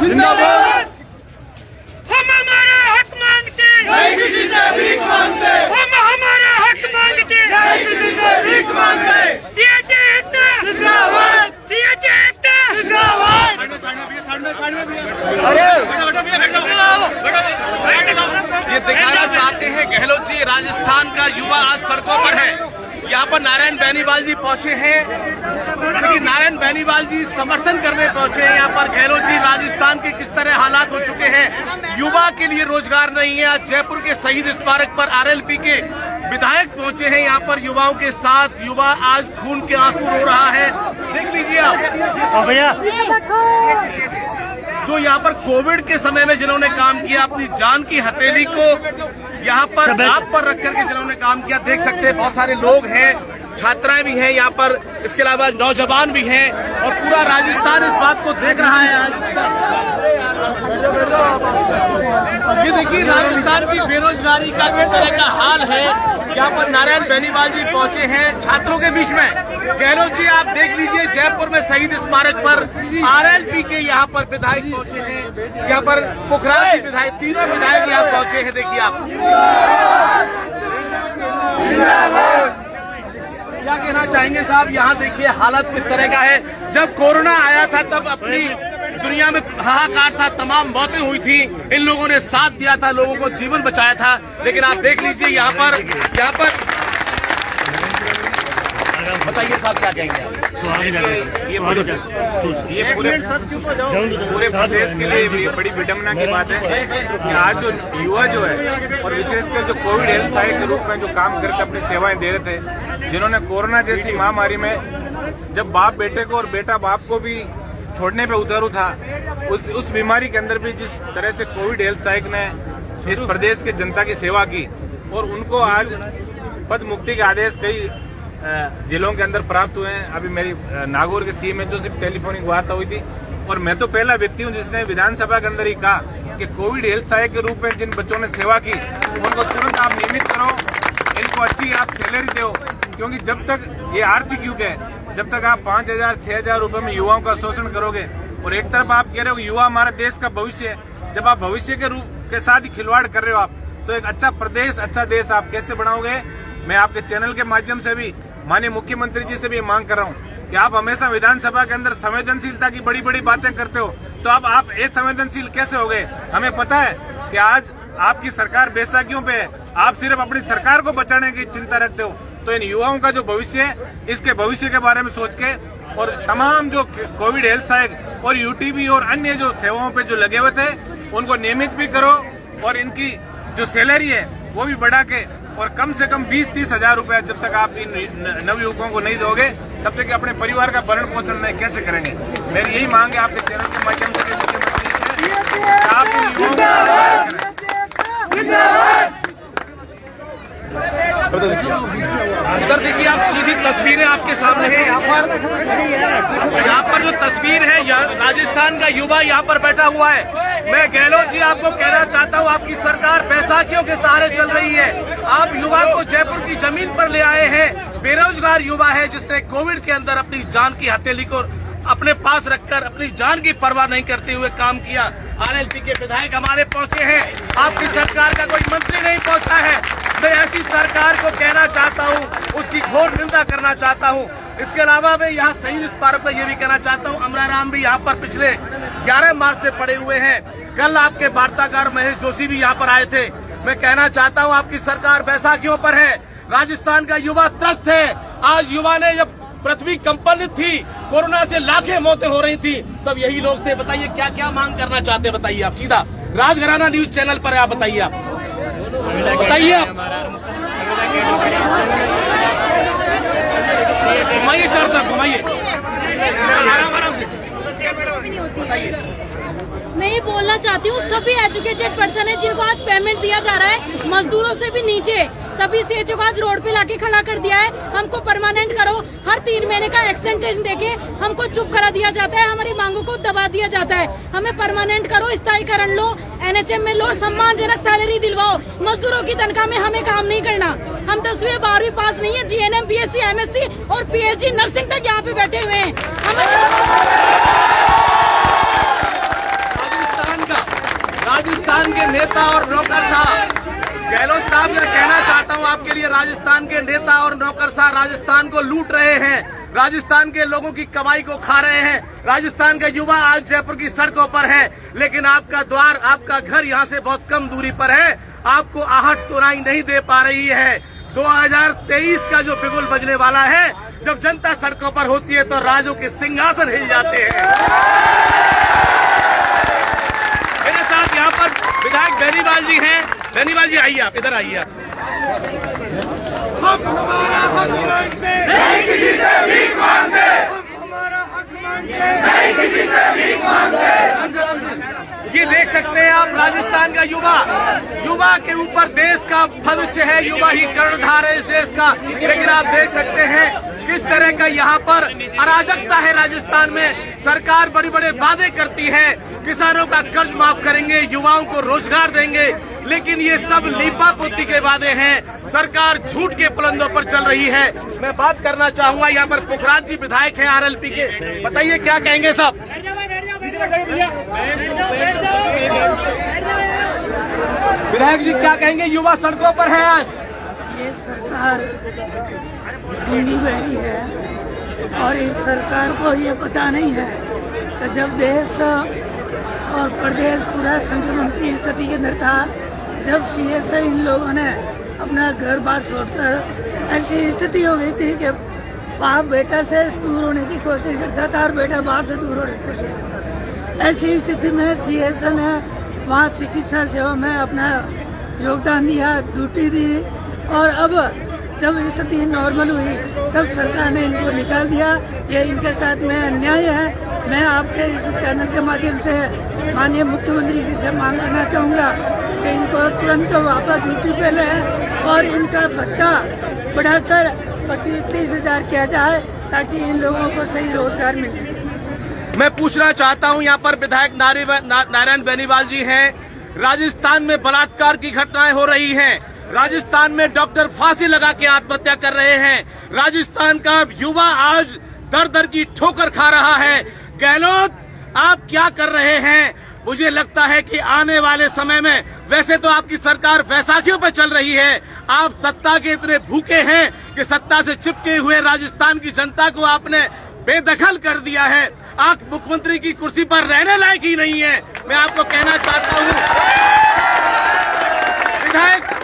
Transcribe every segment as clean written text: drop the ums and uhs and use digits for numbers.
जिंदाबाद। हम हमारा हक मांगते, नहीं किसी से भीख मांगते। हम हमारा हक मांगते, नहीं किसी से भीख मांगते। सीएचए एकता जिंदाबाद। सीएचए एकता जिंदाबाद। ये दिखाना चाहते हैं गहलोत जी, राजस्थान का युवा आज सड़कों पर है। यहाँ पर नारायण बेनीवाल जी पहुंचे हैं, क्योंकि नारायण बेनीवाल जी समर्थन करने पहुंचे हैं यहाँ पर। गहलोत जी, राजस्थान के किस तरह हालात हो चुके हैं, युवा के लिए रोजगार नहीं है। आज जयपुर के शहीद स्मारक पर आरएलपी के विधायक पहुंचे हैं यहाँ पर युवाओं के साथ। युवा आज खून के आंसू रो रहा है, देख लीजिए आप भैया। जो यहाँ पर कोविड के समय में जिन्होंने काम किया, अपनी जान की हथेली को यहाँ पर आप पर रख करके जिन्होंने काम किया, देख सकते हैं बहुत सारे लोग हैं, छात्राएं भी हैं यहाँ पर, इसके अलावा नौजवान भी हैं, और पूरा राजस्थान इस बात को देख रहा है आज। ये देखिए राजस्थान की बेरोजगारी का किस तरह का हाल है। यहाँ पर नारायण बेनीवाल जी पहुंचे हैं छात्रों के बीच में। गहलोत जी, आप देख लीजिए जयपुर में शहीद स्मारक पर आरएलपी के यहाँ पर विधायक पहुंचे हैं। यहाँ पर पोखराज के विधायक, तीनों विधायक यहाँ पहुंचे हैं। देखिए आप क्या कहना चाहेंगे साहब? यहाँ देखिए हालत किस तरह का है। जब कोरोना आया था तब अपनी दुनिया में हाहाकार था, तमाम मौतें हुई थी, इन लोगों ने साथ दिया था, लोगों को जीवन बचाया था। लेकिन आप देख लीजिए यहाँ पर बताइए साहब क्या कहेंगे आप? ये पूरे प्रदेश के लिए बड़ी विडम्बना की बात है कि आज जो युवा जो है, और विशेषकर जो कोविड हेल्थ सहायक के रूप में जो काम करके अपनी सेवाएं दे रहे थे, जिन्होंने कोरोना जैसी महामारी में जब बाप बेटे को और बेटा बाप को भी छोड़ने पे उतरू था, उस बीमारी के अंदर भी जिस तरह से कोविड हेल्थ सहायक ने इस प्रदेश के जनता की सेवा की, और उनको आज पद मुक्ति के आदेश कई जिलों के अंदर प्राप्त हुए हैं। अभी मेरी नागौर के सीएमएचओ से टेलीफोनिक वार्ता हुई थी, और मैं तो पहला व्यक्ति हूं जिसने विधानसभा के अंदर ही कहा कि कोविड हेल्थ सहायक के रूप में जिन बच्चों ने सेवा की उनको तुरंत आप नियमित करो, इनको अच्छी आप सैलरी दो, क्योंकि जब तक ये आर्थिक युग है, जब तक आप 5,000 6,000 रुपए में युवाओं का शोषण करोगे, और एक तरफ आप कह रहे हो युवा हमारे देश का भविष्य है, जब आप भविष्य के रूप के साथ ही खिलवाड़ कर रहे हो आप, तो एक अच्छा प्रदेश, अच्छा देश आप कैसे बनाओगे? मैं आपके चैनल के माध्यम से भी माननीय मुख्यमंत्री जी से भी मांग कर रहा हूँ कि आप हमेशा विधानसभा के अंदर संवेदनशीलता की बड़ी बड़ी बातें करते हो, तो अब आप असंवेदनशील कैसे हो गए? हमें पता है कि आज आपकी सरकार बेसाखियों पे है, आप सिर्फ अपनी सरकार को बचाने की चिंता रखते हो। तो इन युवाओं का जो भविष्य है, इसके भविष्य के बारे में सोच के, और तमाम जो कोविड हेल्थ सहायक और यूटीबी और अन्य जो सेवाओं पे जो लगे हुए थे, उनको नियमित भी करो, और इनकी जो सैलरी है वो भी बढ़ा के, और कम से कम 20-30 हजार रुपया जब तक आप इन नवयुवकों को नहीं दोगे, तब तक अपने परिवार का भरण पोषण नहीं कैसे करेंगे? मेरी यही मांग है आपके चैनल के माध्यम से आप इन युवाओं इधर देखिए आप, सीधी तस्वीरें आपके सामने हैं। यहाँ पर जो तस्वीर है, राजस्थान का युवा यहाँ पर बैठा हुआ है। मैं गहलोत जी आपको कहना चाहता हूँ, आपकी सरकार बैसाखियों के सहारे चल रही है। आप युवा को जयपुर की जमीन पर ले आए हैं। बेरोजगार युवा है जिसने कोविड के अंदर अपनी जान की हथेली को अपने पास रखकर अपनी जान की परवाह नहीं करते हुए काम किया। आरएलपी के विधायक हमारे पहुंचे हैं, आपकी सरकार का कोई मंत्री नहीं पहुंचा है। मैं ऐसी सरकार को कहना चाहता हूं, उसकी घोर निंदा करना चाहता हूं। इसके अलावा मैं यहाँ शहीद स्मारक पर यह भी कहना चाहता हूं, अमराराम भी यहाँ पर पिछले 11 मार्च से पड़े हुए हैं। कल आपके वार्ताकार महेश जोशी भी यहाँ पर आए थे। मैं कहना चाहता हूँ आपकी सरकार बैसाखियों पर है, राजस्थान का युवा त्रस्त है। आज युवा ने जब पृथ्वी कंपनित थी, कोरोना से लाखें मौतें हो रही थी, तब यही लोग थे। बताइए क्या क्या मांग करना चाहते हैं? बताइए आप, सीधा राजघराना न्यूज चैनल पर है, आप बताइए, आप बताइए, आप घुमाइए, चारों तरफ घुमाइए। मैं ये बोलना चाहती हूँ, सभी एजुकेटेड पर्सन है जिनको आज पेमेंट दिया जा रहा है, मजदूरों से भी नीचे, सभी सीएचओ को आज रोड पे लाके खड़ा कर दिया है। हमको परमानेंट करो, हर 3 महीने का एक्सटेंशन देके हमको चुप करा दिया जाता है, हमारी मांगों को दबा दिया जाता है। हमें परमानेंट करो, स्थायीकरण लो, एनएचएम में लो, सम्मानजनक सैलरी दिलवाओ। मजदूरों की तनख्वाह में हमें काम नहीं करना। हम 10वीं 12वीं पास नहीं है, जीएनएम, बीएससी, एमएससी और पीएचडी नर्सिंग तक यहाँ पे बैठे हुए हैं। के नेता और नौकरशाह, गहलोत साहब, मैं कहना चाहता हूं आपके लिए, राजस्थान के नेता और नौकरशाह राजस्थान को लूट रहे हैं, राजस्थान के लोगों की कमाई को खा रहे हैं। राजस्थान का युवा आज जयपुर की सड़कों पर है, लेकिन आपका द्वार, आपका घर यहाँ से बहुत कम दूरी पर है। आपको आहट सुनाई नहीं दे पा रही है। 2023 का जो बिगुल बजने वाला है, जब जनता सड़कों पर होती है तो राजों के सिंहासन हिल जाते हैं। मेरे साथ यहाँ पर विधायक बेनीवाल जी हैं। बेनीवाल जी आइए, आप इधर आइए। आप हम हमारा हक मांगते नहीं, किसी से भीख मांगते। हम हमारा हक मांगते नहीं, किसी से भीख मांगते। ये देख सकते हैं आप, राजस्थान का युवा के ऊपर देश का भविष्य है। युवा ही कर्णधार है इस देश का। लेकिन आप देख सकते हैं किस तरह का यहाँ पर अराजकता है। राजस्थान में सरकार बड़े बड़े वादे करती है, किसानों का कर्ज माफ करेंगे, युवाओं को रोजगार देंगे, लेकिन ये सब लीपा पोती के वादे हैं। सरकार झूठ के बुलंदों पर चल रही है। मैं बात करना चाहूंगा, यहाँ पर पुखराज जी विधायक हैं आरएलपी के, बताइए क्या कहेंगे सब। विधायक जी क्या कहेंगे, युवा सड़कों पर है आज। ये सरकार गूंगी बहरी है और इस सरकार को ये पता नहीं है कि जब देश और प्रदेश पूरा संक्रमण की स्थिति के अंदर था, जब CS इन लोगों ने अपना घर बार छोड़कर ऐसी स्थिति हो गई थी कि बाप बेटा से दूर होने की कोशिश करता था और बेटा बाप से दूर होने की कोशिश करता था। ऐसी स्थिति में CS ने वहाँ चिकित्सा सेवा में अपना योगदान दिया, ड्यूटी दी, और अब जब स्थिति नॉर्मल हुई तब सरकार ने इनको निकाल दिया। ये इनके साथ में अन्याय है। मैं आपके इस चैनल के माध्यम से माननीय मुख्यमंत्री जी से मांग करना चाहूँगा कि इनको तुरंत वापस ड्यूटी पे लें और इनका भत्ता बढ़ाकर 25-30 हजार किया जाए ताकि इन लोगों को सही रोजगार मिल सके। मैं पूछना चाहता हूं, यहाँ पर विधायक नारायण बेनीवाल जी हैं। राजस्थान में बलात्कार की घटनाएं हो रही हैं। राजस्थान में डॉक्टर फांसी लगा के आत्महत्या कर रहे हैं। राजस्थान का युवा आज दर दर की ठोकर खा रहा है। गहलोत, आप क्या कर रहे हैं? मुझे लगता है कि आने वाले समय में, वैसे तो आपकी सरकार वैसाखियों पर चल रही है, आप सत्ता के इतने भूखे हैं कि सत्ता से चिपके हुए राजस्थान की जनता को आपने बेदखल कर दिया है। आप मुख्यमंत्री की कुर्सी पर रहने लायक ही नहीं है। मैं आपको कहना चाहता हूँ, विधायक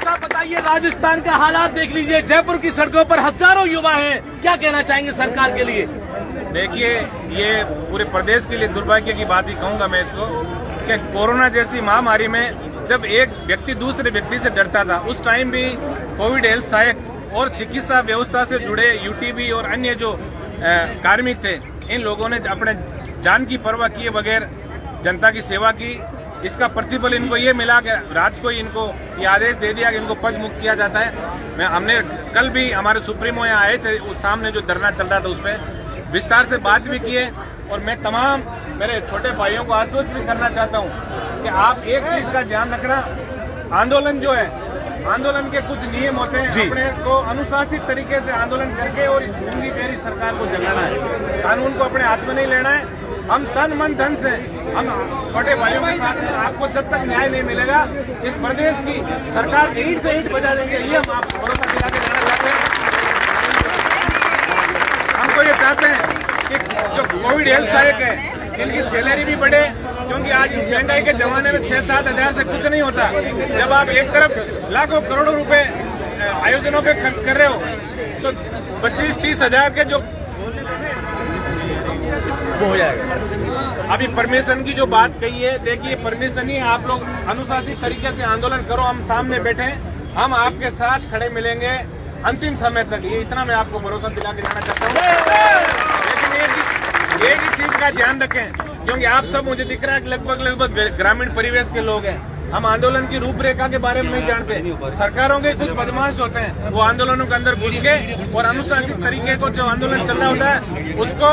साहब बताइए, राजस्थान का हालात देख लीजिए। जयपुर की सड़कों पर हजारों युवा हैं, क्या कहना चाहेंगे सरकार के लिए? देखिए, ये पूरे प्रदेश के लिए दुर्भाग्य की बात ही कहूंगा मैं इसको, कि कोरोना जैसी महामारी में जब एक व्यक्ति दूसरे व्यक्ति से डरता था, उस टाइम भी कोविड हेल्थ सहायक और चिकित्सा व्यवस्था से जुड़े UTB और अन्य जो कार्मिक थे, इन लोगों ने अपने जान की परवाह किए बगैर जनता की सेवा की। इसका प्रतिफल इनको ये मिला कि रात को ही इनको ये आदेश दे दिया कि इनको पद मुक्त किया जाता है। हमने कल भी हमारे सुप्रीमो यहाँ आए थे, उस सामने जो धरना चल रहा था उस पर विस्तार से बात भी किए, और मैं तमाम मेरे छोटे भाइयों को आश्वस्त भी करना चाहता हूँ कि आप एक चीज का ध्यान रखना, आंदोलन जो है, आंदोलन के कुछ नियम होते हैं, अपने को अनुशासित तरीके से आंदोलन करके और इस गूंगी बहरी सरकार को जगाना है। कानून को अपने हाथ में नहीं लेना है। हम तन मन धन से, हम छोटे भाइयों के साथ हैं। आपको जब तक न्याय नहीं मिलेगा, इस प्रदेश की सरकार ईंट से ईंट बजा देंगे, ये हम आपको भरोसा दिला के देना चाहते हैं। हम तो ये चाहते हैं कि जो कोविड हेल्थ सहायक है, इनकी सैलरी भी बढ़े, क्योंकि आज इस महंगाई के जमाने में 6-7 हजार से कुछ नहीं होता। जब आप एक तरफ लाखों करोड़ों रुपए आयोजनों पे खर्च कर रहे हो, तो 25-30 हजार के जो वो हो जाएगा। अभी परमिशन की जो बात कही है, देखिए परमिशन ही, आप लोग अनुशासित तरीके से आंदोलन करो, हम सामने बैठे हैं, हम आपके साथ खड़े मिलेंगे अंतिम समय तक। ये इतना मैं आपको भरोसा दिला के जाना चाहता हूँ। लेकिन एक ही चीज का ध्यान रखें, क्योंकि आप सब, मुझे दिख रहा है कि लगभग ग्रामीण परिवेश के लोग हैं। हम आंदोलन की रूपरेखा के बारे में नहीं जानते। सरकारों के कुछ बदमाश होते हैं, वो आंदोलनों के अंदर घुस के और अनुशासित तरीके को जो आंदोलन चल रहा होता है उसको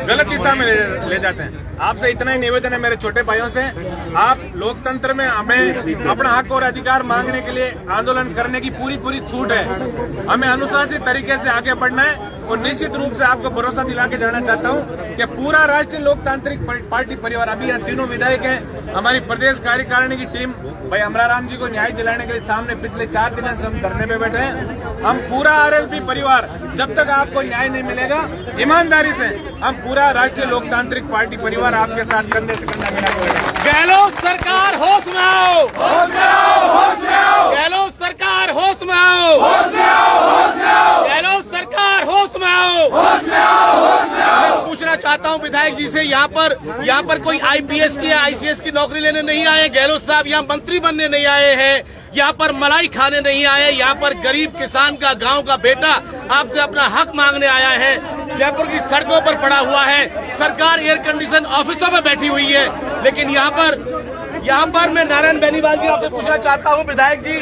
गलत दिशा में ले जाते हैं। आपसे इतना ही निवेदन है मेरे छोटे भाइयों से, आप लोकतंत्र में हमें अपना हक और अधिकार मांगने के लिए आंदोलन करने की पूरी छूट है। हमें अनुशासित तरीके से आगे बढ़ना है और निश्चित रूप से आपको भरोसा दिला के जाना चाहता हूं कि पूरा राष्ट्रीय लोकतांत्रिक पार्टी परिवार, अभी यहाँ तीनों विधायक हैं, हमारी प्रदेश कार्यकारिणी की टीम भाई अमराराम जी को न्याय दिलाने के लिए सामने पिछले 4 दिनों से हम धरने पे बैठे हैं। हम पूरा आरएलपी परिवार, जब तक आपको न्याय नहीं मिलेगा, ईमानदारी से हम पूरा राष्ट्रीय लोकतांत्रिक पार्टी परिवार आपके साथ कंधे से कंधा मिला करेगा। गहलोत सरकार होश में आओ, होश में आओ, होश में आओ, गहलोत सरकार होश में आओ, होश में आओ, होश में आओ, गहलोत सरकार होश में आओ, होश में आओ, होश में आओ। मैं पूछना चाहता हूं विधायक जी से, यहाँ पर कोई आईपीएस की या आईसीएस की नौकरी लेने नहीं आए गहलोत साहब, यहाँ मंत्री बनने नहीं आए हैं, यहाँ पर मलाई खाने नहीं आए, यहाँ पर गरीब किसान का, गांव का बेटा आपसे अपना हक मांगने आया है। जयपुर की सड़कों पर पड़ा हुआ है, सरकार एयर कंडीशन ऑफिसों में बैठी हुई है, लेकिन यहाँ पर मैं नारायण बेनीवाल जी आपसे पूछना चाहता हूँ विधायक जी,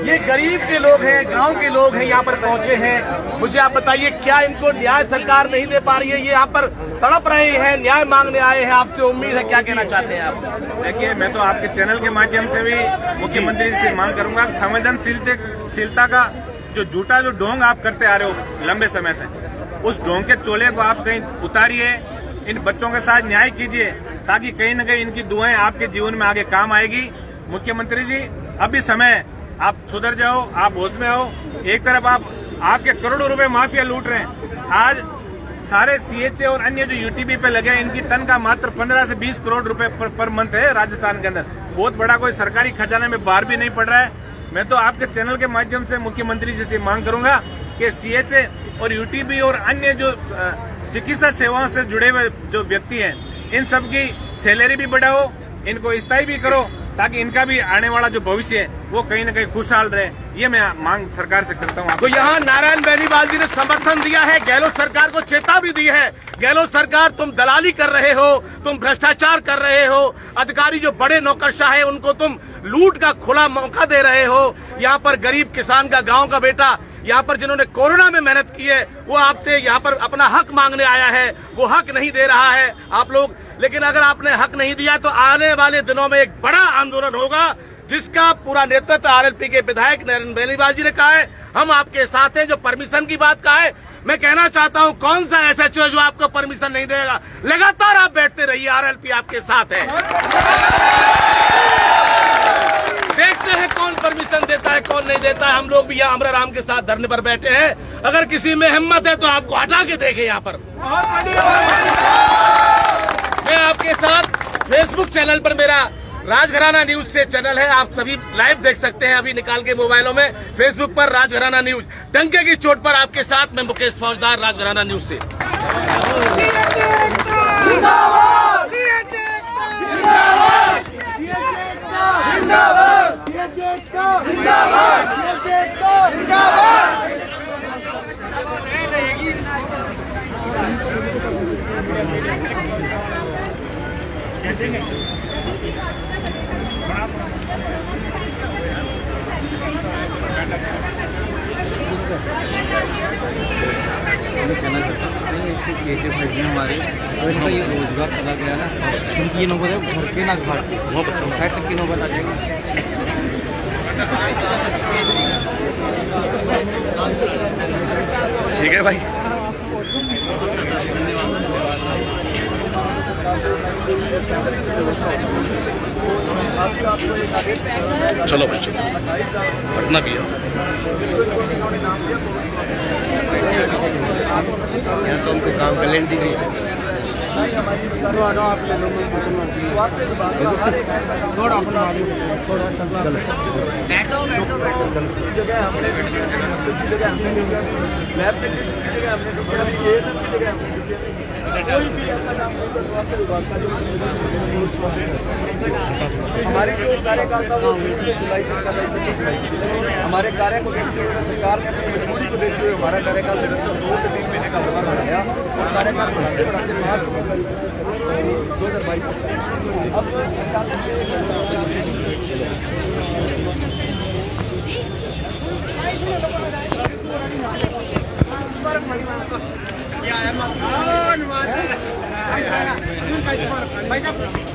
ये गरीब के लोग हैं, गांव के लोग हैं, यहाँ पर पहुंचे हैं, मुझे आप बताइए क्या इनको न्याय सरकार नहीं दे पा रही है? ये यहाँ पर तड़प रहे हैं, न्याय मांगने आए हैं, आपसे उम्मीद है, क्या कहना चाहते हैं आप? देखिए, मैं तो आपके चैनल के माध्यम से भी मुख्यमंत्री जी से मांग करूंगा, संवेदनशीलता का जो झूठा जो ढोंग आप करते आ रहे हो लंबे समय से, उस ढोंग के चोले को आप कहीं उतारिए, इन बच्चों के साथ न्याय कीजिए, ताकि कहीं न कहीं इनकी दुआएं आपके जीवन में आगे काम आएगी। मुख्यमंत्री जी, अभी समय, आप सुधर जाओ, आप होश में आओ। एक तरफ आपके करोड़ों रुपए माफिया लूट रहे हैं, आज सारे सीएचए और अन्य जो यूटीबी पे लगे हैं, इनकी तनख्वाह मात्र 15 से 20 करोड़ रुपए पर मंथ है राजस्थान के अंदर। बहुत बड़ा कोई सरकारी खजाने में बाहर भी नहीं पड़ रहा है। मैं तो आपके चैनल के माध्यम से मुख्यमंत्री जी से मांग करूंगा कि सीएचए और यूटीबी और अन्य जो चिकित्सा सेवाओं से जुड़े हुए जो व्यक्ति हैं, इन सब की सैलरी भी बढ़ाओ, इनको स्थायी भी करो, ताकि इनका भी आने वाला जो भविष्य है वो कहीं न कहीं खुशहाल रहे। ये मैं मांग सरकार से करता हूँ। तो यहाँ नारायण बेनीवाल जी ने समर्थन दिया है, गहलोत सरकार को चेतावनी दी है, गहलोत सरकार तुम दलाली कर रहे हो, तुम भ्रष्टाचार कर रहे हो, अधिकारी जो बड़े नौकरशाह है उनको तुम लूट का खुला मौका दे रहे हो। यहाँ पर गरीब किसान का, गाँव का बेटा, यहाँ पर जिन्होंने कोरोना में मेहनत की है, वो आपसे यहाँ पर अपना हक मांगने आया है, वो हक नहीं दे रहा है आप लोग। लेकिन अगर आपने हक नहीं दिया तो आने वाले दिनों में एक बड़ा आंदोलन होगा, जिसका पूरा नेतृत्व आरएलपी के विधायक नारायण बेनीवाल जी ने कहा है। हम आपके साथ हैं। जो परमिशन की बात कहा है, मैं कहना चाहता हूं, कौन सा एसएचओ है जो आपको परमिशन नहीं देगा? लगातार आप बैठते रहिए, आरएलपी आपके साथ है। देखते हैं कौन परमिशन देता है, कौन नहीं देता है। हम लोग भी यहाँ अमराराम के साथ धरने पर बैठे हैं। अगर किसी में हिम्मत है तो आपको हटा के देखे यहाँ पर। मैं आपके साथ फेसबुक चैनल पर, मेरा राजघराना न्यूज से चैनल है, आप सभी लाइव देख सकते हैं अभी निकाल के मोबाइलों में, फेसबुक पर राजघराना न्यूज। डंके की चोट पर आपके साथ मैं मुकेश फौजदार, राजघराना न्यूज से। हमारे इनका ये रोजगार चला गया ना, क्योंकि ये नौबत है घर के ना घाट 60 तक की नौबत आ जाएगी। ठीक है भाई, चलो भाई, चलो, पटना भी है। यहाँ तो हमको काम कलेंड दी गई। कोई भी ऐसा काम नहीं था स्वास्थ्य विभाग का जो हमारे जो कार्यकाल था वो 1 जुलाई तक का था। हमारे कार्य को देखते हुए सरकार ने अपनी मजबूरी को देखते हुए हमारा कार्यकाल निरंतर 2 से 3 महीने का बढ़ाया और कार्यकाल बढ़ाते बढ़ाते मार्च 2022 अब अचानक से भाई साहब